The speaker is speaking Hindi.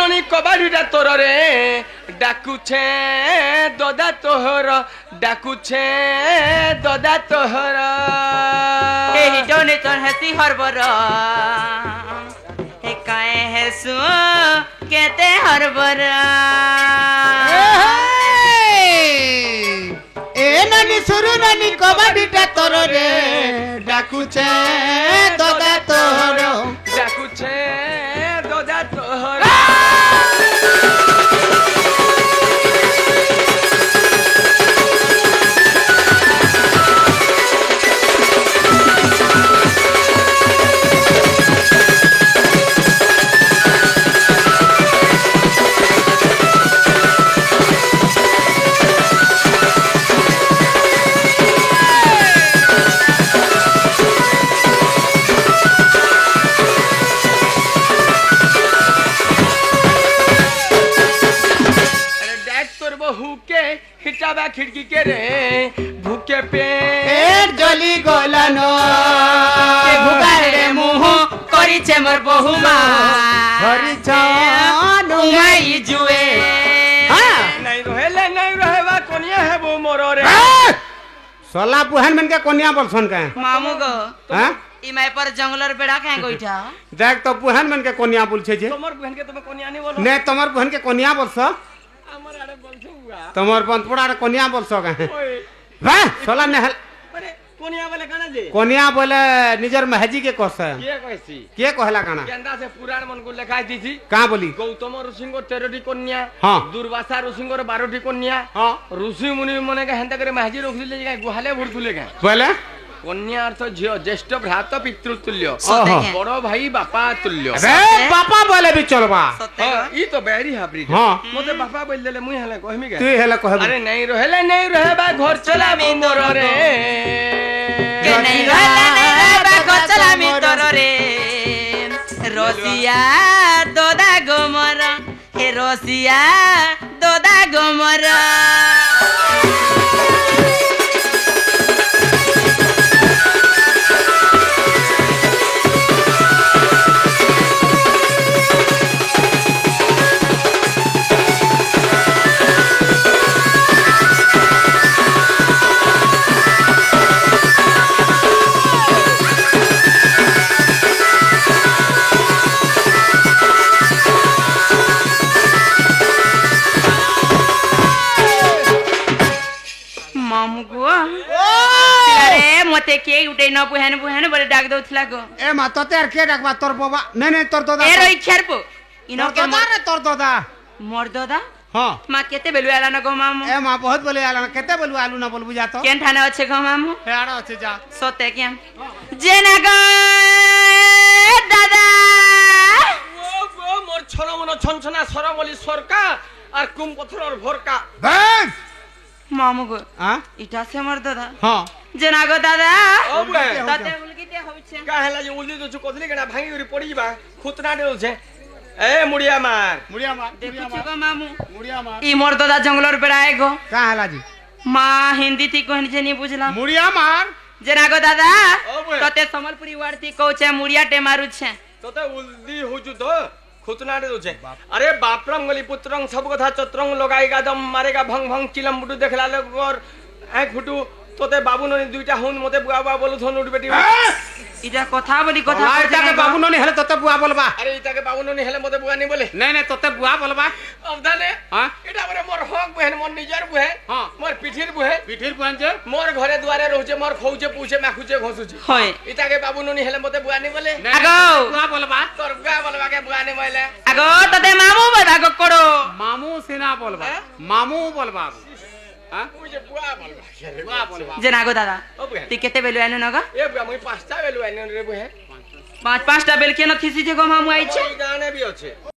ननी कबाड़ीटा तोर रे डाकुछे ददा तोहर डाकुछे ददा तोहर एही डोने तोर हसी हरबर हे काए हेसु केते हरबर ए नानी सुरु नानी कबाडीटा तोर रे डाकुछे ददा तोहर डाकुछे ददा तोहर हिटाबा खिड़की के रे भूखे पेट जली गलानो के भुगारे मुह करिछे मोर बहुमा हरि जानो उमाई जुए नहीं रहेबा कोनिया है वो मोरो रे सोला पुहन मन के कोनिया बोलसन के मामू गो हां इमाय पर जंगलर बेड़ा काहे गोइठा देख तो पुहन मन के कोनिया बोल छे जे तमर बहन के तुम कोनिया नहीं बोलो ने तमर बहन के कोनिया बोलस हमर आड़े बोलछु हुआ तमर बंतपुरा रे कोनिया बोलस के ओए वाह सोला ने अरे कोनिया बोले काना जे कोनिया बोले निजर महजी के कहस के कहसी के कहला काना केंदा से पुराण मन को लिखाई दी थी का बोली गौतम ऋषि को 13टी कन्या हां दुर्वासा ऋषि को 12टी कन्या हां ऋषि मुनि मने के हेंता करे महजी रखले जे गुहाले भरतुले का बोले कन्या अर्थ झियो ज्येष्ठ भ्रात पितृतुल्य बड़ भाई बापा तुल्य अरे बापा बोले भी चलबा ई तो बैरी हाब्री हां मोते बापा बोल देले मुई हले कहमी के तू हेला कहबो अरे नहीं रहबा घर चला मोर रे के नहीं रहबा घर चला मी तोर रे रसिया दोदा गोमर हे रसिया दोदा गोमर मते के उठे न पुहन बोले डाक दउथला को ए मा तोते आर के डाकबा तोर बाबा नहीं तोर दादा ए रोई खरपो इनो के मारे तोर दादा मोर दादा हां मा केते बेलु आला न गो मामू ए मा बहुत बोले आला केते बोलु आलू ना बोलबु जा तो केन थाना अच्छे गो मामू ए आड़ा अच्छे जा सोते के जेना गो दादा वो मोर छनो मन छनछना सर बोली सरका और कुम पत्थर और भोरका बस मामू गो हां इटा से मोर दादा हां जेना गो दादा ओ बे ताते उलगिते होइछे का हेला जे उल्ली तो कोथली केना भांगी उरी पड़ीबा खुतना देल छे ए मुड़िया मार देखु छ गो मामू मुड़िया मार ई मोर दादा जंगलर पे आए गो का हला जी मां हिंदी थी कोहनी जे नहीं बुझला मुड़िया मार जेना गो दादा ओ बे तते समलपुरी वार्ती कहू छे मुड़िया टे मारू छे तोते उल्ली होजु तो खुतना दे छे अरे बापरंग गली पुत्रंग सब कथा चत्रंग लगाईगा दम मारेगा भंग भंग चिलम बुटू देखला लोग आंख फुटू तोते बाबू ननी दुईटा हुन मते बुआ बुआ बोलु थन उठ बेटी इटा कथा बोली कथा इटा के बाबू ननी हेले तोते बुआ बोलबा अरे इटा के बाबू ननी हेले मते बुआ नहीं बोले नहीं तोते बुआ बोलबा अब दाने हां इटा बरे मोर हक बहन मोर निजर बुहे हां मोर पिठिर बुहे पिठिर बुहन जे मोर घरे दुआरे रहउचे मोर खौचे पूछे माखुचे घोसुचे होय इटा के बाबू ननी हेले मते बुआ नहीं बोले आगो बुआ बोलबा तोर बुआ बोलबा के बुआ नहीं बोले आगो तते मामू बोलबा को कोड़ो मामू सेना बोलबा मामू बोलबा हां मुझे बुआ बोलबा जेना गो दादा ओ बुआ ती केते बेलु आनु नगा ए बुआ मुई पांचटा बेलु आइन रे बुहे पांच पांचटा बेल के न थीसी जे गो मामू आई छे गाने भी होचे